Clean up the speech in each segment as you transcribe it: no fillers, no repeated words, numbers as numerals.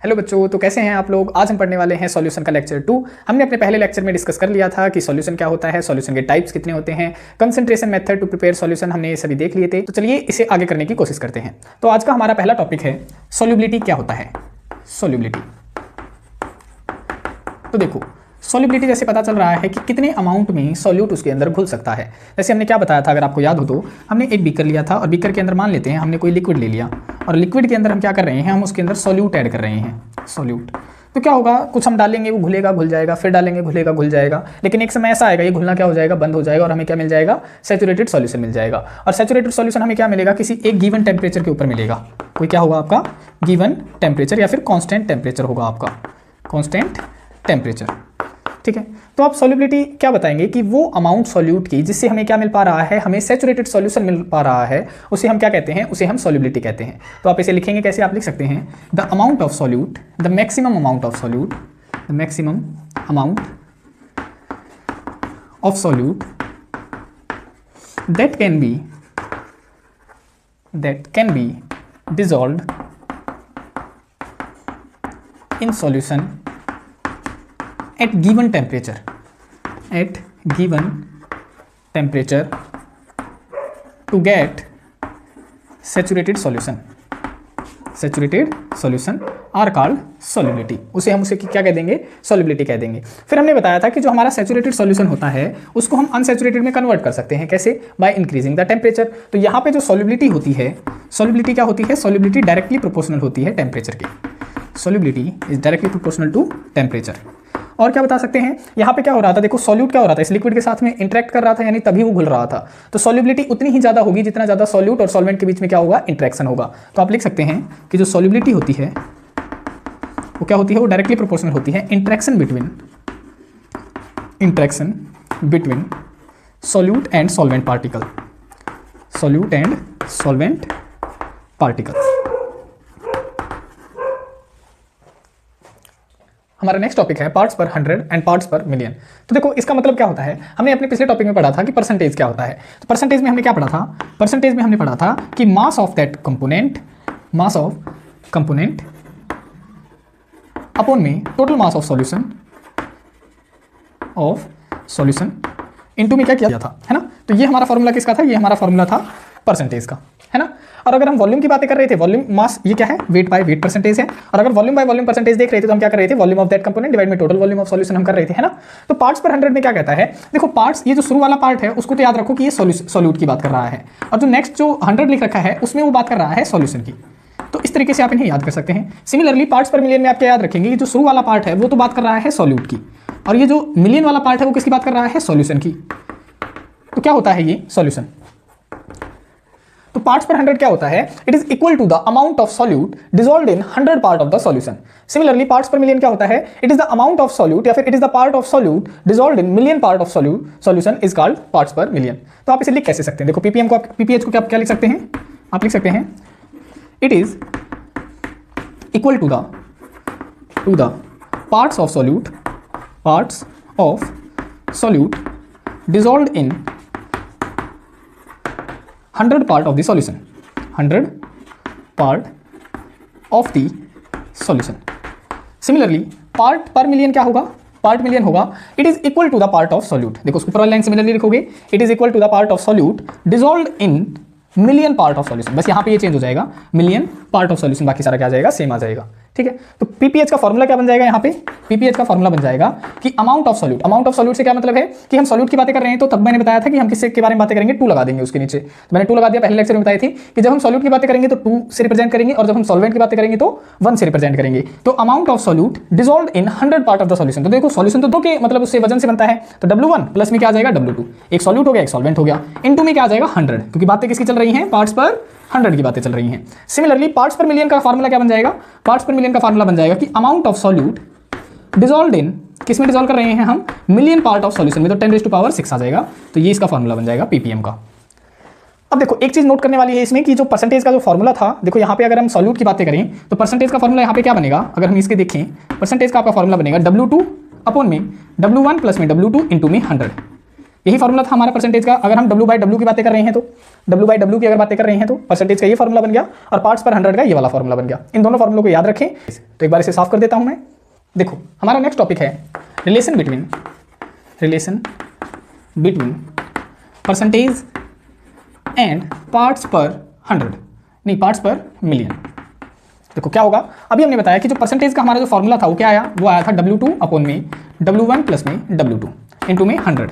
Hello बच्चों, तो कैसे हैं आप लोग। आज हम पढ़ने वाले हैं सॉल्यूशन का लेक्चर 2। हमने अपने पहले लेक्चर में डिस्कस कर लिया था कि सॉल्यूशन क्या होता है, सॉल्यूशन के टाइप्स कितने होते हैं, concentration method to prepare solution, हमने ये सभी देख लिए थे। तो चलिए इसे आगे करने की कोशिश करते हैं। तो आज का हमारा पहला टॉपिक है सॉल्युबिलिटी क्या होता है। सॉल्युबिलिटी, तो देखो सॉल्युबिलिटी जैसे पता चल रहा है कि कितने अमाउंट में सॉल्यूट उसके अंदर घुल सकता है। जैसे हमने क्या बताया था, अगर आपको याद हो तो हमने एक बीकर लिया था और बीकर के अंदर मान लेते हैं हमने कोई लिक्विड ले लिया और लिक्विड के अंदर हम क्या कर रहे हैं, हम उसके अंदर सॉल्यूट ऐड कर रहे हैं। सॉल्यूट तो क्या होगा, कुछ हम डालेंगे वो घुलेगा घुल जाएगा, फिर डालेंगे घुलेगा घुल जाएगा, लेकिन एक समय ऐसा आएगा ये घुलना क्या हो जाएगा, बंद हो जाएगा और हमें क्या मिल जाएगा, सैचुरेटेड सॉल्यूशन मिल जाएगा। और सैचुरेटेड सॉल्यूशन हमें क्या मिलेगा, किसी एक गिवन टेम्परेचर के ऊपर मिलेगा। कोई क्या होगा आपका गिवन टेम्परेचर या फिर कॉन्स्टेंट टेम्परेचर होगा आपका, कॉन्स्टेंट टेम्परेचर। ठीक है, तो आप सॉल्युबिलिटी क्या बताएंगे कि वो अमाउंट सॉल्यूट की जिससे हमें क्या मिल पा रहा है, हमें सैचुरेटेड सॉल्यूशन मिल पा रहा है, उसे हम क्या कहते हैं, उसे हम सॉल्युबिलिटी कहते हैं। तो आप इसे लिखेंगे कैसे, आप लिख सकते हैं the amount of solute, the maximum amount of solute, the maximum amount of solute that can be dissolved in solution at given temperature to get saturated solution are called solubility। उसे हम क्या कह देंगे, solubility कह देंगे। फिर हमने बताया था कि जो हमारा saturated solution होता है उसको हम unsaturated में कन्वर्ट कर सकते हैं। कैसे, by increasing the temperature। तो यहाँ पे जो solubility होती है, solubility क्या होती है, solubility डायरेक्टली प्रोपोर्शनल होती है टेम्परेचर की। solubility is directly proportional to temperature। और क्या बता सकते हैं, यहाँ पे क्या हो रहा था, देखो सॉल्यूट क्या हो रहा था, इस लिक्विड के साथ में इंटरेक्ट कर रहा था, यानी तभी वो घुल रहा था। तो सॉल्युबिलिटी उतनी ही ज़्यादा होगी जितना ज़्यादा सॉल्यूट और सॉल्वेंट के बीच में क्या होगा, इंटरेक्शन होगा। तो आप लिख सकते हैं कि जो सॉल्युबिलिटी होती है वो क्या होती है, वो डायरेक्टली प्रोपोर्शनल होती है interaction between solute and solvent particle. हमारा नेक्स्ट टॉपिक है पार्ट्स पर 100 एंड पार्ट्स पर मिलियन। तो देखो इसका मतलब क्या होता है, हमने अपने पिछले टॉपिक में पढ़ा था कि परसेंटेज क्या होता है। तो परसेंटेज में हमने क्या पढ़ा था, परसेंटेज में हमने पढ़ा था कि मास ऑफ कंपोनेंट अपॉन में total mass of solution into में क्या किया था, है ना। तो ये हमारा फॉर्मूला किसका था, ये हमारा फॉर्मूला था परसेंटेज का, है ना। और अगर हम वॉल्यूम की बातें कर रहे थे, वॉल्यूम मास ये क्या है, वेट बाय वेट परसेंटेज है। और अगर वॉल्यूम बाय वॉल्यूम परसेंटेज देख रहे थे तो हम क्या कर रहे थे, volume of that component divide में टोटल वॉल्यूम ऑफ सॉल्यूशन हम कर रहे थे, है ना। तो पार्ट्स पर 100 में क्या कहता है, देखो पार्ट्स, ये जो शुरू वाला पार्ट है उसको तो याद रखो कि ये सॉल्यूट की बात कर रहा है, और जो नेक्स्ट जो 100 लिख रखा है उसमें वो बात कर रहा है सॉल्यूशन की। तो इस तरीके से आप इन्हें याद कर सकते हैं। सिमिलरली पार्ट्स पर मिलियन में आप क्या याद रखेंगे, ये जो शुरू वाला पार्ट है वो तो बात कर रहा है सॉल्यूट की, और ये जो मिलियन वाला पार्ट है वो किसकी बात कर रहा है, सॉल्यूशन की। तो क्या होता है ये सॉल्यूशन। तो पार्ट्स पर 100 क्या होता है, it is equal to the amount of solute dissolved in 100 part of the solution. Similarly parts per million क्या होता है, it is the amount of solute या फिर it is the part of solute dissolved in million part of solution is called parts per million. तो आप इसे लिख कैसे सकते हैं, देखो पीपीएम को, पीपीएच को क्या लिख सकते हैं, आप लिख सकते हैं it is equal to the parts of solute dissolved in 100 part of the solution, 100 part of the solution। Similarly part per million क्या होगा, पार्ट मिलियन होगा, it is equal to the part of solute. देखो उसको ऊपर line similarly लिखोगे, it is equal to the part of solute dissolved in million part of solution. बस यहाँ पे ये चेंज हो जाएगा, मिलियन पार्ट ऑफ सॉल्यूशन, बाकी सारा क्या आ जाएगा, सेम आ जाएगा। ठीक है, तो पीपीएच का फॉर्मूला क्या बन जाएगा, यहाँ पे पीपीएच का फॉर्मूला बन जाएगा कि अमाउंट ऑफ सॉल्यूट से क्या मतलब है कि हम सॉल्यूट की बातें कर रहे हैं। तो तब मैंने बताया था कि हम किसके बारे में बातें करेंगे, 2 लगा देंगे उसके नीचे। तो मैंने 2 लगा दिया, पहले लेक्चर में बताई थी कि जब हम सॉल्यूट की बातें करेंगे तो 2 से रिप्रेजेंट करेंगे, और जब हम सॉल्वेंट की बातें करेंगे तो 1 से रिप्रेजेंट करेंगे। तो amount of solute dissolved in 100 part of the solution. तो देखो सॉल्यूशन तो 2 के मतलब उससे वजन से बनता है, तो W1 प्लस में क्या आ जाएगा, W2, एक सॉल्यूट हो गया एक सॉल्वेंट हो गया, इनटू में क्या आ जाएगा 100, क्योंकि बातें किसकी चल रही हैं, पार्ट्स पर 100 की बातें चल रही हैं। सिमिलरली पार्ट्स पर मिलियन का फार्मूला क्या बन जाएगा, पार्ट्स पर मिलियन का फार्मूला बन जाएगा कि अमाउंट ऑफ सॉल्यूट डिसॉल्व्ड इन, किसमें डिसॉल्व कर रहे हैं हम, मिलियन पार्ट ऑफ सॉल्यूशन में, तो 10⁻⁶ आ जाएगा। तो ये इसका फार्मूला बन जाएगा पीपीएम का। अब देखो एक चीज नोट करने वाली है इसमें कि जो परसेंटेज का जो फॉर्मूला था, देखो यहाँ पे अगर हम सॉल्यूट की बातें करें तो परसेंटेज का फॉर्मूला यहाँ पे क्या बनेगा, अगर हम इसके देखें परसेंटेज का आपका फॉर्मूला बनेगा W2 अपॉन में W1 प्लस में W2 इंटू में 100। यही फॉर्मूला था हमारा परसेंटेज का। अगर हम W/W की बातें कर रहे हैं तो W/W की अगर बातें कर रहे हैं तो परसेंटेज का ये फॉर्मूला बन गया और पार्ट्स पर 100 का ये वाला फॉर्मूला बन गया। इन दोनों फॉर्मूलों को याद रखें। तो एक बार इसे साफ कर देता हूं मैं। देखो हमारा नेक्स्ट टॉपिक है relation between percentage and parts पर 100, नहीं पार्ट्स पर मिलियन। देखो क्या होगा, अभी हमने बताया कि जो परसेंटेज का हमारा जो फॉर्मूला था वो क्या आया, वो आया था W2 अपॉन में W1 प्लस में W2 इंटू में 100,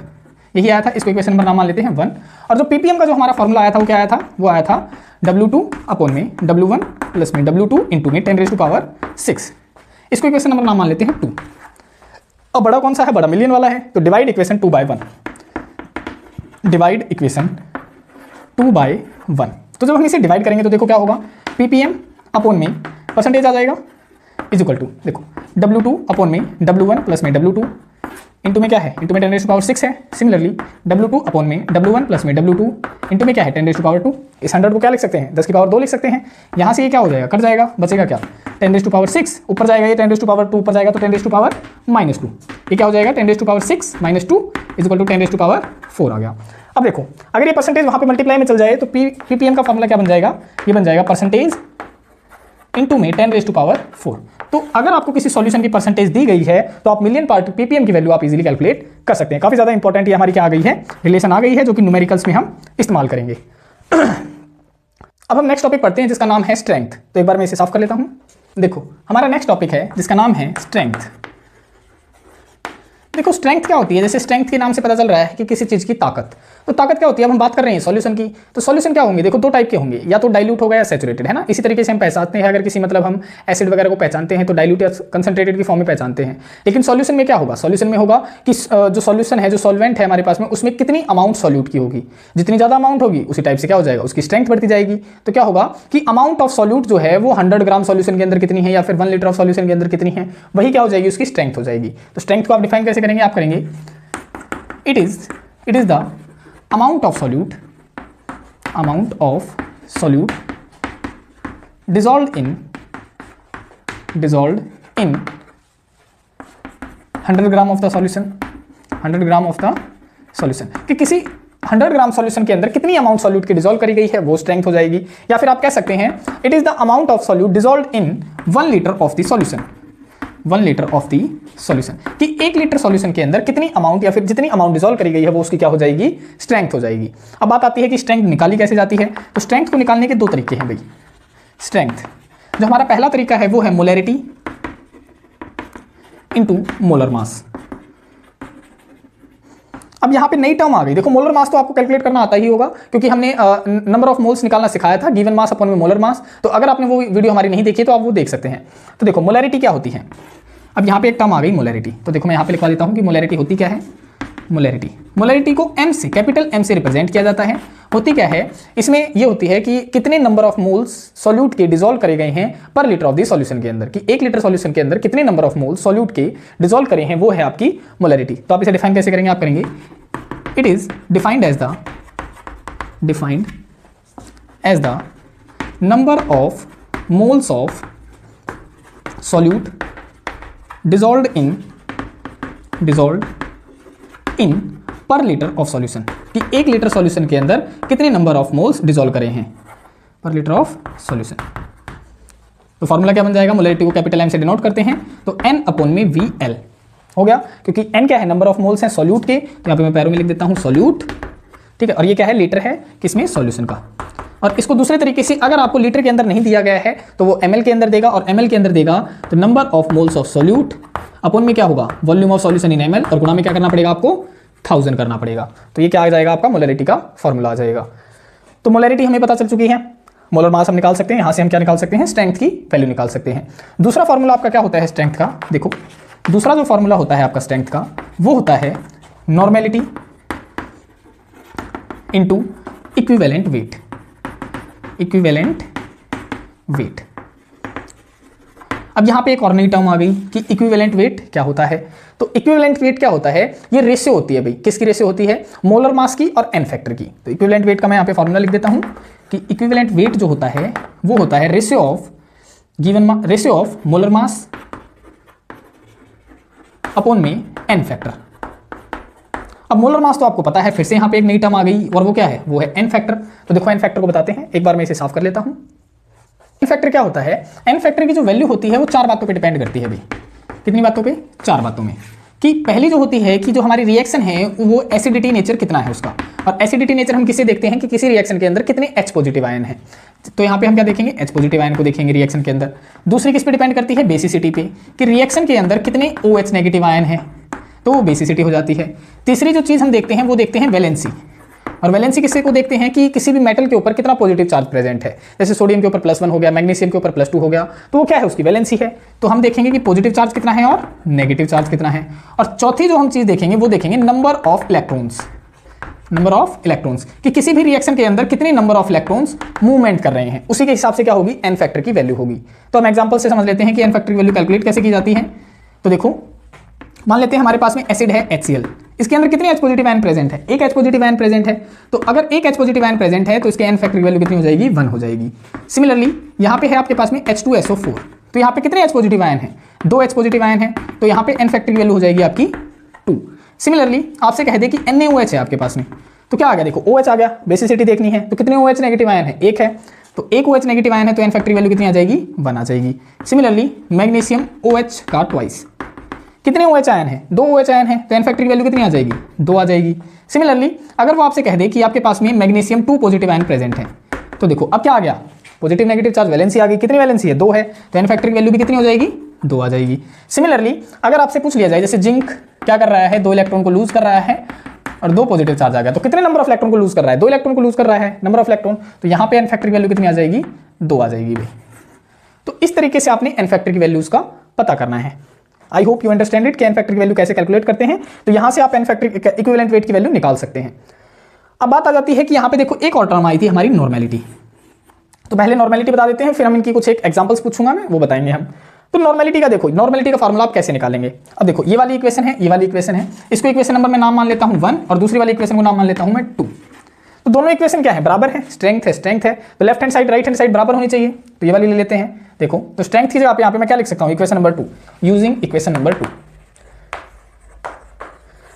यही आया था। इसको इक्वेशन नंबर नाम मान लेते हैं 1। और जो पीपीएम का जो हमारा फॉर्मूला आया था वो क्या आया था, वो आया था W2 अपॉन में W1 प्लस में W2 इंटू में 10⁶। इसको इक्वेशन नंबर नाम मान लेते हैं 2। अब बड़ा कौन सा है, बड़ा मिलियन वाला है, तो डिवाइड इक्वेशन 2/1, डिवाइड इक्वेशन 2/1। तो जब हम इसे डिवाइड करेंगे तो देखो क्या होगा, पीपीएम अपॉन में परसेंटेज आ जाएगा इज इक्वल टू, देखो W2 अपॉन में W1 प्लस में W2 इंटू में क्या है, इंटू में 10⁶ है। सिमिलरली W2 अपॉन में W1 प्लस में W2 इंटू में क्या है 10⁻²। इस 100 को क्या लिख सकते हैं, 10⁻² लिख सकते हैं। यहाँ से ये क्या हो जाएगा, कट जाएगा, बचेगा क्या 10⁻6, ऊपर जाएगा ये 10⁻², ऊपर जाएगा तो 10⁻⁻²। ये क्या हो जाएगा 10⁻6 - 2 इज इक्वल टू 10⁻4 आ गया। अब देखो अगर ये परसेंटेज वहाँ पे मल्टीप्लाई में चल जाए तो पीपीएम का फॉर्मूला क्या बन जाएगा, ये बन जाएगा परसेंटेज इंटू में 10⁻4। तो अगर आपको किसी सॉल्यूशन की परसेंटेज दी गई है तो आप मिलियन पार्ट पीपीएम की वैल्यू आप इजीली कैलकुलेट कर सकते हैं। काफी ज्यादा इंपॉर्टेंट ये हमारी क्या आ गई है, रिलेशन आ गई है, जो कि न्यूमेरिकल्स में हम इस्तेमाल करेंगे। अब हम नेक्स्ट टॉपिक पढ़ते हैं जिसका नाम है स्ट्रेंथ। तो एक बार मैं इसे साफ कर लेता हूं। देखो हमारा नेक्स्ट टॉपिक है जिसका नाम है स्ट्रेंथ। देखो स्ट्रेंथ क्या होती है, जैसे स्ट्रेंथ के नाम से पता चल रहा है कि किसी चीज की ताकत। तो ताकत क्या होती है, अब हम बात कर रहे हैं सॉल्यूशन की, तो सॉल्यूशन क्या होंगे, देखो दो टाइप के होंगे, या तो डाइल्यूट होगा या सैचुरेटेड, है ना। इसी तरीके से हम पहचानते हैं, अगर किसी मतलब हम एसिड वगैरह को पहचानते हैं तो डाइल्यूट या कंसंट्रेटेड की फॉर्म में पहचानते हैं। लेकिन सॉल्यूशन में क्या होगा, सॉल्यूशन में होगा कि जो सॉल्यूशन है, जो सॉल्वेंट है हमारे पास में, उसमें कितनी अमाउंट सॉल्यूट की होगी। जितनी ज्यादा अमाउंट होगी उसी टाइप से क्या हो जाएगा, उसकी स्ट्रेंथ बढ़ती जाएगी। तो क्या होगा कि अमाउंट ऑफ सॉल्यूट जो है वो 100 ग्राम सॉल्यूशन के अंदर कितनी है, या फिर 1 लीटर ऑफ सॉल्यूशन के अंदर कितनी है, वही क्या हो जाएगी, उसकी स्ट्रेंथ हो जाएगी। तो स्ट्रेंथ को आप डिफाइन कैसे करेंगे, आप करेंगे it is the amount of solute dissolved in 100 gram of the solution, 100 gram of the solution, कि किसी 100 ग्राम सॉल्यूशन के अंदर कितनी अमाउंट सॉल्यूट की डिसॉल्व करी गई है वो स्ट्रेंथ हो जाएगी। या फिर आप कह सकते हैं it is the amount of solute dissolved in 1 litre of the solution, 1 litre of the solution, कि 1 लीटर सॉल्यूशन के अंदर कितनी अमाउंट या फिर जितनी अमाउंट डिसॉल्व करी गई है वो उसकी क्या हो जाएगी, स्ट्रेंथ हो जाएगी। अब बात आती है कि स्ट्रेंथ निकाली कैसे जाती है। तो स्ट्रेंथ को निकालने के दो तरीके हैं भाई। स्ट्रेंथ जो हमारा पहला तरीका है वो है मोलैरिटी इनटू मोलर मास। अब यहाँ पे नई टर्म आ गई, देखो मोलर मास तो आपको कैलकुलेट करना आता ही होगा क्योंकि हमने नंबर ऑफ मोल्स निकालना सिखाया था, गिवन मास अपॉन में मोलर मास। तो अगर आपने वो वीडियो हमारी नहीं देखी तो आप वो देख सकते हैं। तो देखो मोलैरिटी क्या होती है, अब यहाँ पे एक टर्म आ गई मोलैरिटी। तो देखो मैं यहाँ पे लिखवा देता हूँ कि मोलैरिटी होती क्या है। मोलैरिटी को M से, कैपिटल M से रिप्रेजेंट किया जाता है। होती क्या है, इसमें ये होती है कि कितने नंबर ऑफ मोल्स सॉल्यूट के डिसॉल्व करे गए हैं पर लीटर ऑफ द सॉल्यूशन के अंदर, कि 1 लीटर सॉल्यूशन के अंदर कितने नंबर ऑफ मोल्स सॉल्यूट के डिसॉल्व करे हैं, वो है आपकी मोलैरिटी। तो आप इसे डिफाइन कैसे करेंगे, आप करेंगे it is defined as the number of moles of solute dissolved in per litre of solution, कि 1 लीटर सॉल्यूशन के अंदर कितने नंबर ऑफ मोल्स डिसॉल्व करे हैं पर लीटर ऑफ सॉल्यूशन। तो फॉर्मूला क्या बन जाएगा, मोलैरिटी को कैपिटल M से डिनोट करते हैं तो N अपॉन में VL हो गया, क्योंकि N क्या है, नंबर ऑफ मोल्स हैं सॉल्यूट के। तो यहाँ पे मैं पैरों में लिख देता हूँ सॉल्यूट, ठीक है। और ये क्या है, लीटर है किसमें, सॉल्यूशन का। और इसको दूसरे तरीके से अगर आपको लीटर के अंदर नहीं दिया गया है तो वो ml के अंदर देगा, और ml के अंदर देगा तो number of moles of solute upon में क्या होगा, volume of solution in ml, और गुणा में क्या करना पड़ेगा आपको, 1000 करना पड़ेगा। तो ये क्या आ जाएगा, आपका मोलैरिटी का फॉर्मूला आ जाएगा। तो मोलैरिटी हमें पता चल चुकी है, मोलर मास हम निकाल सकते हैं, यहाँ से हम क्या निकाल सकते हैं, स्ट्रेंथ की वैल्यू निकाल सकते हैं। दूसरा फॉर्मूला आपका क्या होता है स्ट्रेंथ का, देखो दूसरा जो फॉर्मूला होता है आपका स्ट्रेंथ का वो होता है नॉर्मेलिटी इंटू इक्विवेलेंट वेट। अब यहां पे एक और नई टर्म आ गई कि इक्विवेलेंट वेट क्या होता है। तो इक्विवेलेंट वेट क्या होता है, ये रेशियो होती है भाई, किसकी रेशियो होती है, मोलर मास की और एन फैक्टर की। तो इक्विवेलेंट वेट का मैं यहां पे फॉर्मूला लिख देता हूं कि इक्विवेलेंट वेट जो होता है वो होता है ratio of molar mass upon में एन फैक्टर। अब मोलर मास तो आपको पता है, फिर से यहाँ पे एक नई टर्म आ गई और वो क्या है, वो है एन फैक्टर। तो देखो एन फैक्टर को बताते हैं, एक बार मैं इसे साफ कर लेता हूँ। एन फैक्टर क्या होता है, एन फैक्टर की जो वैल्यू होती है वो 4 बातों पे डिपेंड करती है भाई। कितनी बातों पे, 4 बातों में। कि पहली जो होती है कि जो हमारी रिएक्शन है वो एसिडिटी नेचर कितना है उसका, और एसिडिटी नेचर हम किसे देखते हैं कि किसी रिएक्शन के अंदर कितने H पॉजिटिव आयन है। तो यहाँ पे हम क्या देखेंगे, H पॉजिटिव आयन को देखेंगे रिएक्शन के अंदर। दूसरी किस पे डिपेंड करती है, बेसिसिटी पे, कि रिएक्शन के अंदर कितने OH नेगेटिव आयन है, तो वो बेसिसिटी हो जाती है। तीसरी जो चीज़ हम देखते हैं वो देखते हैं वैलेंसी, और वैलेंसी किससे को देखते हैं कि किसी भी मेटल के ऊपर कितना पॉजिटिव चार्ज प्रेजेंट है। जैसे सोडियम के ऊपर +1 हो गया, मैग्नीशियम के ऊपर +2 हो गया, तो वो क्या है, उसकी वैलेंसी है। तो हम देखेंगे कि पॉजिटिव चार्ज कितना है और नेगेटिव चार्ज कितना है। और चौथी जो हम चीज़ देखेंगे वो देखेंगे number of electrons, number of electrons, कि किसी भी रिएक्शन के अंदर कितने नंबर ऑफ इलेक्ट्रॉन्स मूवमेंट कर रहे हैं, उसी के हिसाब से क्या होगी, एन फैक्टर की वैल्यू होगी। तो हम एग्जांपल से समझ लेते हैं कि एन फैक्टर की वैल्यू कैलकुलेट कैसे की जाती है। तो देखो मान लेते हैं हमारे पास में एसिड है HCl, इसके अंदर कितने H पॉजिटिव आयन प्रेजेंट है, एक H पॉजिटिव आयन प्रेजेंट है। तो अगर एक H पॉजिटिव आयन प्रेजेंट है तो इसके एन फैक्टर की वैल्यू कितनी हो जाएगी, 1 हो जाएगी। सिमिलरली यहाँ पे है आपके पास में H2SO4, तो यहाँ पे कितने H पॉजिटिव आयन है, 2 H पॉजिटिव आयन है, तो यहाँ पे एन फैक्टर की वैल्यू हो जाएगी आपकी 2। सिमिलरली आपसे कह दे कि NaOH है आपके पास में, तो क्या आ गया, देखो OH आ गया, बेसिसिटी देखनी है, तो कितने OH नेगेटिव आयन है, एक है, तो एक OH नेगेटिव आयन है, तो एन फैक्टर की वैल्यू कितनी आ जाएगी, 1 आ जाएगी। सिमिलरली मैग्नीशियम OH का ट्वाइस, कितने OH आयन है, 2 OH आयन है, तो एन फैक्टर की वैल्यू कितनी आ जाएगी, 2 आ जाएगी। सिमिलरली अगर वो आपसे कह दे कि आपके पास में मैग्नीशियम 2 पॉजिटिव आयन प्रेजेंट है, तो देखो अब क्या आ गया, पॉजिटिव नेगेटिव चार्ज वैलेंसी आ गई, कितनी वैलेंसी है, 2 है, तो एन फैक्टर की वैल्यू भी कितनी हो जाएगी, 2 आ जाएगी। सिमिलरली अगर आपसे पूछ लिया जाए, जैसे जिंक क्या कर रहा है, 2 इलेक्ट्रॉन को लूज कर रहा है और 2 पॉजिटिव चार्ज आ गया, तो कितने नंबर ऑफ इलेक्ट्रॉन को लूज कर रहा है, 2 इलेक्ट्रॉन को लूज कर रहा है, नंबर ऑफ इलेक्ट्रॉन, तो यहाँ पे एन फैक्टर की वैल्यू कितनी आ जाएगी, 2 आ जाएगी भाई। तो इस तरीके से आपने एन फैक्टर की वैल्यूज का पता करना है। I hope you understand it कि एन फैक्टर की वैल्यू कैसे कैलकुलेट करते हैं। तो यहां से आप एन फैक्टर इक्विवेलेंट वेट की वैल्यू निकाल सकते हैं। अब बात आ जाती है कि यहां पे देखो एक और टर्म आई थी हमारी नॉर्मेलिटी। तो पहले नॉर्मेलिटी बता देते हैं, फिर हम इनकी कुछ एक एग्जांपल्स पूछूंगा मैं, वो बताएंगे हम। तो नॉर्मेलिटी का देखो, नॉर्मेलिटी का फार्मूला आप कैसे निकालेंगे। अब देखो ये वाली इक्वेशन है, ये वाली इक्वेशन है, इसको इक्वेशन नंबर मैं नाम मान लेता हूं 1 और दूसरी वाली इक्वेशन को नाम मान लेता हूं मैं 2। तो दोनों इक्वेशन क्या है, बराबर है, स्ट्रेंथ है, स्ट्रेंथ है, तो left hand side right hand side बराबर होनी चाहिए, तो ये वाली ले लेते हैं। देखो तो स्ट्रेंथ की जगह पे यहाँ पे मैं क्या लिख सकता हूँ, equation number 2, using equation number 2।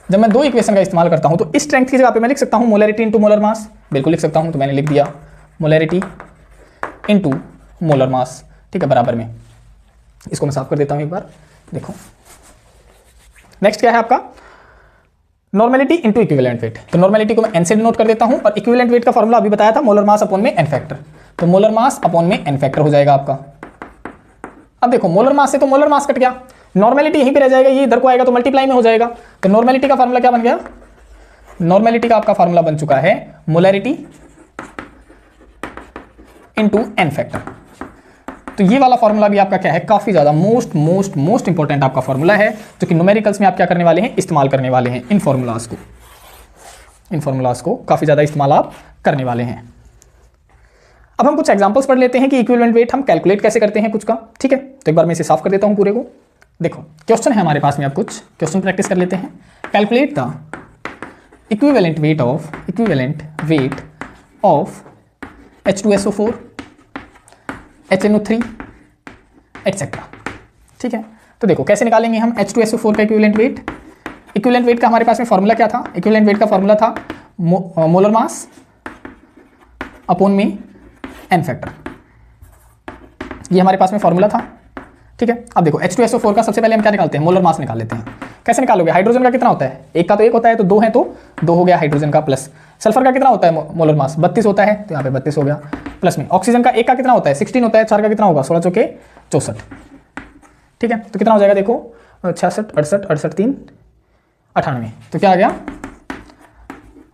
जब मैं 2 इक्वेशन का इस्तेमाल करता हूं तो इस स्ट्रेंथ की जगह पे मैं लिख सकता हूं मोलरिटी इनटू मोलर मास, बिल्कुल लिख सकता हूं, तो मैंने लिख दिया मोलरिटी इनटू मोलर मास, ठीक है, बराबर में। इसको मैं साफ कर देता हूं एक बार, देखो नेक्स्ट क्या है आपका, नॉर्मेलिटी इनटू इक्विवेलेंट वेट। तो नॉर्मेलिटी को मैं एन से डिनोट कर देता हूं और इक्विवेलेंट वेट का फॉर्मूला अभी बताया था, मोलर मास अपॉन में एन फैक्टर, तो मोलर मास अपॉन में एन फैक्टर हो जाएगा आपका। अब देखो मोलर मास से तो मोलर मास कट गया, नॉर्मेलिटी यहीं पे रह जाएगा, ये इधर को आएगा तो मल्टीप्लाई में हो जाएगा। तो नॉर्मेलिटी का फार्मूला क्या बन गया, नॉर्मेलिटी का आपका फार्मूला बन चुका है मोलरिटी इनटू एन फैक्टर। तो ये वाला फार्मूला भी आपका क्या है, काफी ज्यादा मोस्ट इंपॉर्टेंट आपका फार्मूला है, जो कि न्यूमेरिकल्स में आप क्या करने वाले हैं, इस्तेमाल करने वाले हैं इन फार्मूलाज को काफी ज्यादा इस्तेमाल आप करने वाले हैं। अब हम कुछ एग्जांपल्स पढ़ लेते हैं कि इक्विवेलेंट वेट हम कैलकुलेट कैसे करते हैं कुछ का, ठीक है। तो एक बार मैं इसे साफ कर देता हूं पूरे को। देखो क्वेश्चन है हमारे पास में, आप कुछ क्वेश्चन प्रैक्टिस कर लेते हैं। Calculate the equivalent weight of H2SO4 HNO3 etcetera, ठीक है। तो देखो कैसे निकालेंगे हम H2SO4 का इक्विवेलेंट वेट। इक्विवेलेंट वेट का हमारे पास में फॉर्मूला क्या था, इक्विवेलेंट वेट का फॉर्मूला था मोलर मास अपॉन में एन फैक्टर, ये हमारे पास में फॉर्मूला था, ठीक है। अब देखो H2SO4 का सबसे पहले हम क्या निकालते हैं, मोलर मास निकाल लेते हैं। कैसे निकालोगे, हाइड्रोजन का कितना होता है, एक का तो एक होता है, तो 2 है तो 2 हो गया हाइड्रोजन का, प्लस सल्फर का कितना होता है मोलर मास 32 होता है, तो यहाँ पे 32 हो गया, प्लस में ऑक्सीजन का एक का कितना होता है 16 होता है, 4 का कितना होगा 16 चौके 64, ठीक है। तो कितना हो जाएगा देखो 66 68 68 3 98, तो क्या आ गया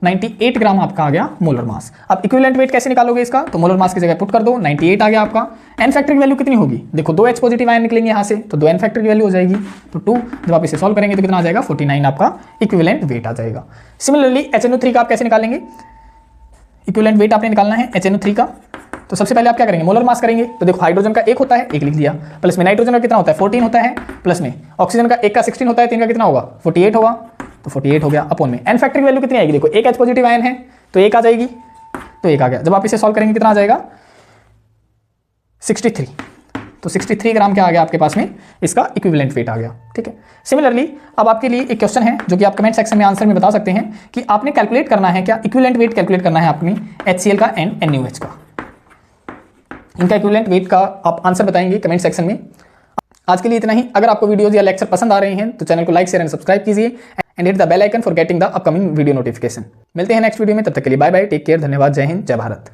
98 ग्राम आपका आ गया मोलर मास। अब इक्विवेलेंट वेट कैसे निकालोगे इसका, तो मोलर मास की जगह पुट कर दो, 98 आ गया आपका। एन फैक्टर की वैल्यू कितनी होगी, देखो 2 H पॉजिटिव आयन निकलेंगे यहाँ से, तो 2 एन फैक्टर की वैल्यू हो जाएगी, तो 2 जब आप इसे सॉल्व करेंगे तो कितना आ जाएगा 49 आपका इक्विवेलेंट वेट आ जाएगा। सिमिलरली HNO3 का आप कैसे निकालेंगे, इक्विवेलेंट वेट आपने निकालना है HNO3 का, तो सबसे पहले आप क्या करेंगे, मोलर मास करेंगे। तो देखो हाइड्रोजन का एक होता है, एक लिख दिया, प्लस में नाइट्रोजन का कितना होता है 14 होता है, प्लस में ऑक्सीजन का एक का 16 होता है, 3 का कितना होगा 48 होगा, तो 48 हो गया, अपॉन में एन फैक्टर की वैल्यू कितनी आएगी, देखो एक H पॉजिटिव आयन है तो एक आ जाएगी, तो एक आ गया। जब आप इसे सॉल्व करेंगे कितना आ जाएगा 63, तो 63 ग्राम क्या आ गया आपके पास में, इसका इक्विवेलेंट वेट आ गया। ठीक है। सिमिलरली अब आपके लिए एक क्वेश्चन है जो कि आप कमेंट सेक्शन में आंसर में बता सकते हैं कि आपने कैलकुलेट करना है क्या, इक्विवेलेंट वेट कैलकुलेट करना है अपनी HCl का एंड NaOH का। इनका इक्विवेलेंट वेट का आप आंसर बताएंगे कमेंट सेक्शन में। आज के लिए इतना ही। अगर आपको वीडियोज या लेक्चर पसंद आ रहे हैं तो चैनल को लाइक शेयर एंड सब्सक्राइब कीजिए and hit the bell icon for getting the upcoming video notification. मिलते हैं नेक्स्ट वीडियो में, तब तक के लिए बाय बाय, टेक केयर, धन्यवाद, जय हिंद, जय भारत।